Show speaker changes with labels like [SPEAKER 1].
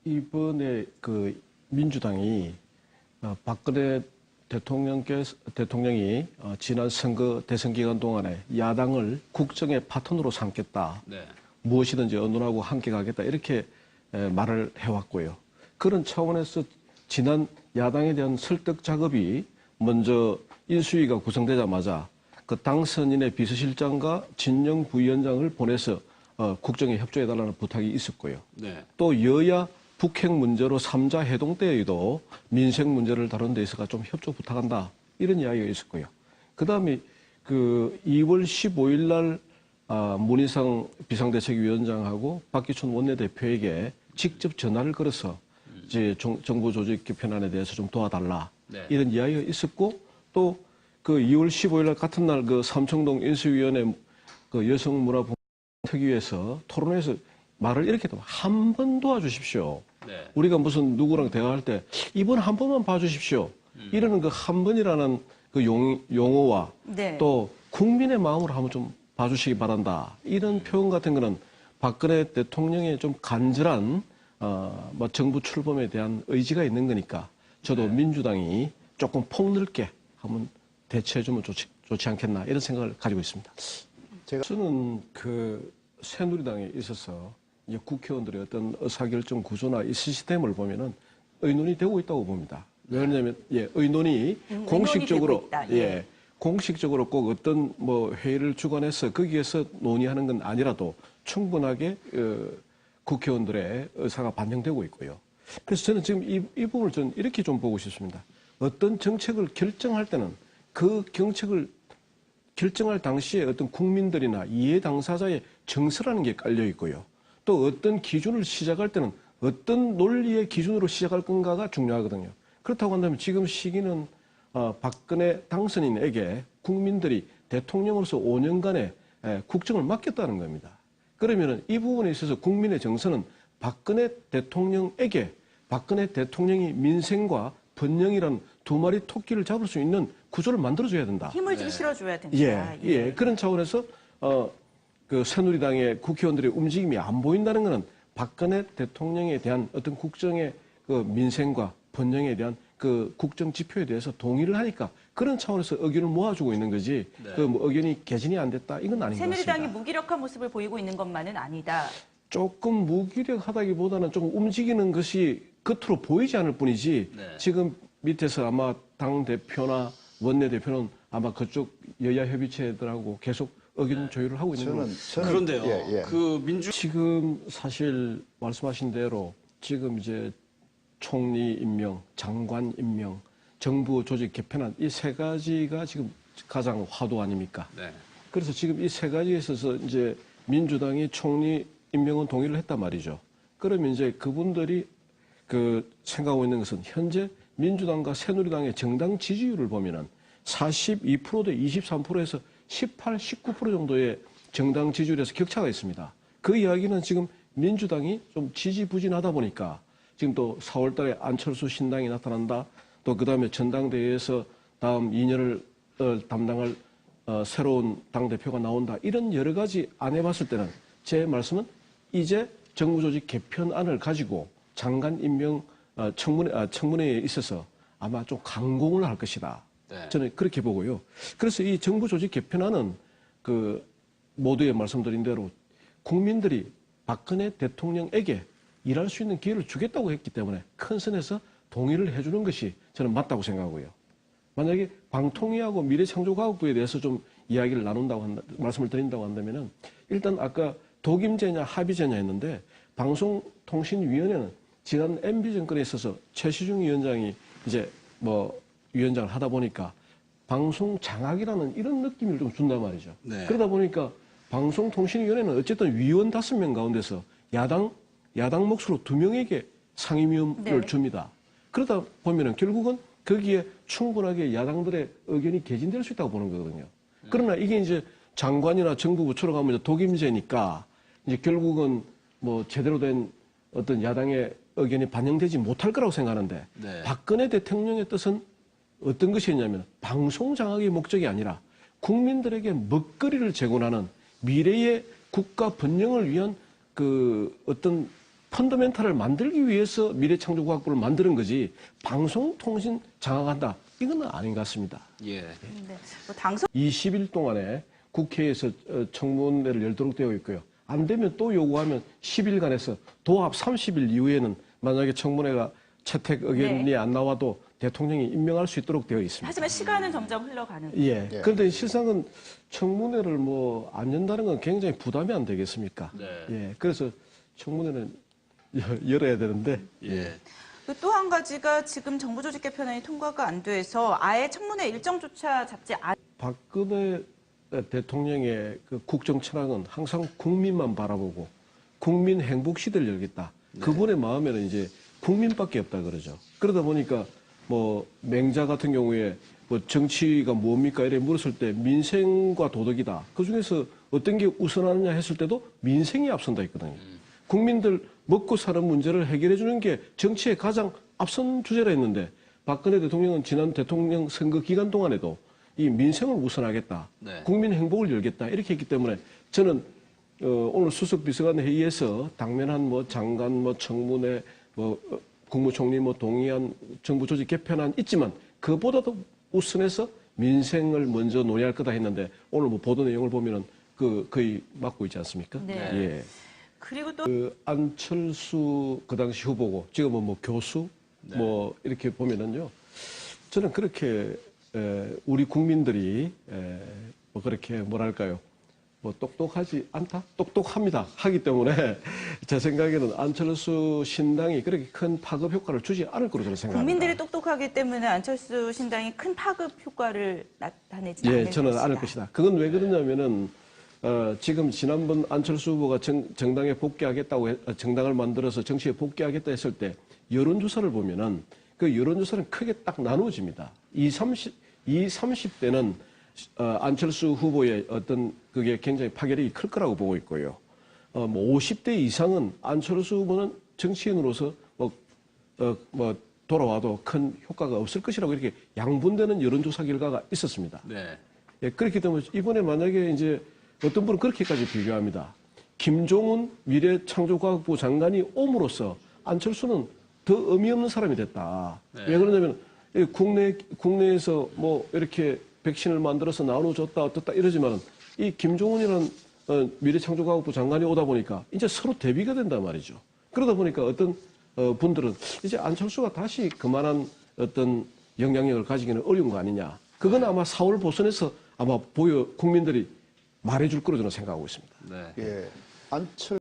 [SPEAKER 1] 이번에 그 민주당이 박근혜 대통령이 지난 선거 대선 기간 동안에 야당을 국정의 파트너로 삼겠다. 네. 무엇이든지 언론하고 함께 가겠다. 이렇게 말을 해왔고요. 그런 차원에서 지난 야당에 대한 설득 작업이 먼저 인수위가 구성되자마자 그 당선인의 비서실장과 진영 부위원장을 보내서 국정에 협조해달라는 부탁이 있었고요. 네. 또 여야 북핵 문제로 3자 회동 때에도 민생 문제를 다룬 데 있어서 좀 협조 부탁한다. 이런 이야기가 있었고요. 그 다음에 그 2월 15일 날 문희상 비상대책위원장하고 박기춘 원내대표에게 직접 전화를 걸어서 이제 정부 조직 개편안에 대해서 좀 도와달라. 네. 이런 이야기가 있었고 또 그 2월 15일 날 같은 날 그 삼청동 인수위원회 그 여성문화특위에서 토론회에서 말을 이렇게 한 번 도와주십시오. 네. 우리가 무슨 누구랑 대화할 때 이번 한 번만 봐주십시오. 이러는 그 한 번이라는 그 용어와 네. 또 국민의 마음으로 한번 좀 봐주시기 바란다. 이런 표현 같은 거는 박근혜 대통령의 좀 간절한 뭐 정부 출범에 대한 의지가 있는 거니까 저도 네. 민주당이 조금 폭넓게 한번 대처해주면 좋지 않겠나 이런 생각을 가지고 있습니다. 저는 그 새누리당에 있어서 이제 국회의원들의 어떤 의사결정 구조나 이 시스템을 보면은 의논이 되고 있다고 봅니다. 왜냐하면 의논이 공식적으로 공식적으로 꼭 어떤 뭐 회의를 주관해서 거기에서 논의하는 건 아니라도 충분하게 국회의원들의 의사가 반영되고 있고요. 그래서 저는 지금 이 부분을 저는 이렇게 좀 보고 싶습니다. 어떤 정책을 결정할 때는 그 정책을 결정할 당시에 어떤 국민들이나 이해 당사자의 정서라는 게 깔려 있고요. 또 어떤 기준을 시작할 때는 어떤 논리의 기준으로 시작할 건가가 중요하거든요. 그렇다고 한다면 지금 시기는 박근혜 당선인에게 국민들이 대통령으로서 5년간의 국정을 맡겼다는 겁니다. 그러면 이 부분에 있어서 국민의 정서는 박근혜 대통령이 민생과 번영이란 두 마리 토끼를 잡을 수 있는 구조를 만들어줘야 된다.
[SPEAKER 2] 힘을 좀 실어줘야 된다.
[SPEAKER 1] 그런 차원에서 그 새누리당의 국회의원들의 움직임이 안 보인다는 것은 박근혜 대통령에 대한 어떤 국정의 그 민생과 번영에 대한 그 국정 지표에 대해서 동의를 하니까 그런 차원에서 의견을 모아주고 있는 거지. 네. 그 뭐 의견이 개진이 안 됐다 이건 아닌 것 같습니다.
[SPEAKER 2] 새누리당이 무기력한 모습을 보이고 있는 것만은 아니다.
[SPEAKER 1] 조금 무기력하다기보다는 조금 움직이는 것이 겉으로 보이지 않을 뿐이지. 네. 지금 밑에서 아마 당 대표나 원내 대표는 아마 그쪽 여야 협의체들하고 계속 의견 조율을 하고 있는 거죠.
[SPEAKER 3] 그런데요.
[SPEAKER 1] 지금 사실 말씀하신 대로 지금 이제 총리 임명, 장관 임명, 정부 조직 개편안 이 세 가지가 지금 가장 화두 아닙니까? 네. 그래서 지금 이 세 가지에 있어서 이제 민주당이 총리 임명은 동의를 했단 말이죠. 그러면 이제 그분들이 그 생각하고 있는 것은 현재 민주당과 새누리당의 정당 지지율을 보면은 42%대 23%에서 18, 19% 정도의 정당 지지율에서 격차가 있습니다. 그 이야기는 지금 민주당이 좀 지지부진하다 보니까 지금 또 4월 달에 안철수 신당이 나타난다. 또 그다음에 전당대회에서 다음 2년을 담당할 새로운 당대표가 나온다. 이런 여러 가지 안 해봤을 때는 제 말씀은 이제 정부조직 개편안을 가지고 장관 임명 청문회에 있어서 아마 좀 강공을 할 것이다. 네. 저는 그렇게 보고요. 그래서 이 정부조직 개편안은 그 모두에 말씀드린 대로 국민들이 박근혜 대통령에게 일할 수 있는 기회를 주겠다고 했기 때문에 큰 선에서 동의를 해주는 것이 저는 맞다고 생각하고요. 만약에 방통위하고 미래창조과학부에 대해서 좀 이야기를 말씀을 드린다고 한다면은 일단 아까 독임제냐 합의제냐 했는데 방송통신위원회는 지난 MB 정권에 있어서 최시중 위원장이 이제 뭐 위원장을 하다 보니까 방송 장악이라는 이런 느낌을 좀 준단 말이죠. 네. 그러다 보니까 방송통신위원회는 어쨌든 위원 5명 가운데서 야당 몫으로 2명에게 상임위원을 줍니다. 그러다 보면은 결국은 거기에 충분하게 야당들의 의견이 개진될 수 있다고 보는 거거든요. 그러나 이게 이제 장관이나 정부 부처로 가면 이제 독임제니까 이제 결국은 뭐 제대로 된 어떤 야당의 의견이 반영되지 못할 거라고 생각하는데 네. 박근혜 대통령의 뜻은 어떤 것이었냐면 방송 장악의 목적이 아니라 국민들에게 먹거리를 제공하는 미래의 국가 번영을 위한 그 어떤 펀더멘탈을 만들기 위해서 미래창조과학부를 만드는 거지 방송통신 장악한다. 이건 아닌 것 같습니다.
[SPEAKER 2] 네. 뭐 당선
[SPEAKER 1] 20일 동안에 국회에서 청문회를 열도록 되어 있고요. 안 되면 또 요구하면 10일간에서 도합 30일 이후에는 만약에 청문회가 채택 의견이
[SPEAKER 2] 네.
[SPEAKER 1] 안 나와도 대통령이 임명할 수 있도록 되어 있습니다.
[SPEAKER 2] 하지만 시간은 점점 흘러가는.
[SPEAKER 1] 예. 그런데 실상은 청문회를 뭐 안 연다는 건 굉장히 부담이 안 되겠습니까?
[SPEAKER 3] 네.
[SPEAKER 1] 예. 그래서 청문회는 열어야 되는데.
[SPEAKER 3] 예.
[SPEAKER 2] 또 한 가지가 지금 정부 조직 개편안이 통과가 안 돼서 아예 청문회 일정조차 잡지 않.
[SPEAKER 1] 박근혜 대통령의 그 국정 철학은 항상 국민만 바라보고 국민 행복 시대를 열겠다. 그분의 마음에는 이제 국민밖에 없다 그러죠. 그러다 보니까 뭐 맹자 같은 경우에 뭐 정치가 뭡니까 이래 물었을 때 민생과 도덕이다. 그 중에서 어떤 게 우선하느냐 했을 때도 민생이 앞선다 했거든요. 국민들 먹고 사는 문제를 해결해 주는 게 정치의 가장 앞선 주제라 했는데 박근혜 대통령은 지난 대통령 선거 기간 동안에도 이 민생을 우선하겠다.
[SPEAKER 3] 네.
[SPEAKER 1] 국민 행복을 열겠다. 이렇게 했기 때문에 저는 오늘 수석 비서관 회의에서 당면한 뭐 장관 뭐 청문회 뭐 국무총리 뭐 동의안 정부 조직 개편안 있지만 그보다도 우선해서 민생을 먼저 논의할 거다 했는데 오늘 뭐 보도 내용을 보면은 그 거의 맞고 있지 않습니까?
[SPEAKER 2] 네.
[SPEAKER 1] 예.
[SPEAKER 2] 그리고 또
[SPEAKER 1] 그 안철수 그 당시 후보고 지금은 뭐 교수 뭐 이렇게 보면은요 저는 그렇게 우리 국민들이 뭐 그렇게 뭐랄까요 뭐 똑똑하지 않다 똑똑합니다 하기 때문에 제 생각에는 안철수 신당이 그렇게 큰 파급 효과를 주지 않을 거로 저는 생각합니다.
[SPEAKER 2] 국민들이 똑똑하기 때문에 안철수 신당이 큰 파급 효과를 나타내지
[SPEAKER 1] 예,
[SPEAKER 2] 않을
[SPEAKER 1] 저는
[SPEAKER 2] 것이다.
[SPEAKER 1] 않을 것이다. 그건 왜 그러냐면은 지금 지난번 안철수 후보가 정당에 복귀하겠다고 정당을 만들어서 정치에 복귀하겠다 했을 때 여론조사를 보면은 그 여론조사는 크게 딱 나누어집니다. 30대는 안철수 후보의 어떤 그게 굉장히 파괴력이 클 거라고 보고 있고요. 뭐 50대 이상은 안철수 후보는 정치인으로서 뭐 돌아와도 큰 효과가 없을 것이라고 이렇게 양분되는 여론조사 결과가 있었습니다.
[SPEAKER 3] 네.
[SPEAKER 1] 예, 그렇기 때문에 이번에 만약에 이제 어떤 분은 그렇게까지 비교합니다. 김종은 미래창조과학부 장관이 옴으로써 안철수는 더 의미 없는 사람이 됐다.
[SPEAKER 3] 네.
[SPEAKER 1] 왜 그러냐면 국내에서 뭐 이렇게 백신을 만들어서 나눠줬다 어떻다 이러지만 이 김종은이라는 미래창조과학부 장관이 오다 보니까 이제 서로 대비가 된단 말이죠. 그러다 보니까 어떤 분들은 이제 안철수가 다시 그만한 어떤 영향력을 가지기는 어려운 거 아니냐. 그건 아마 4월 보선에서 아마 국민들이 말해줄 거로 저는 생각하고 있습니다.
[SPEAKER 3] 네.
[SPEAKER 4] 예. 안철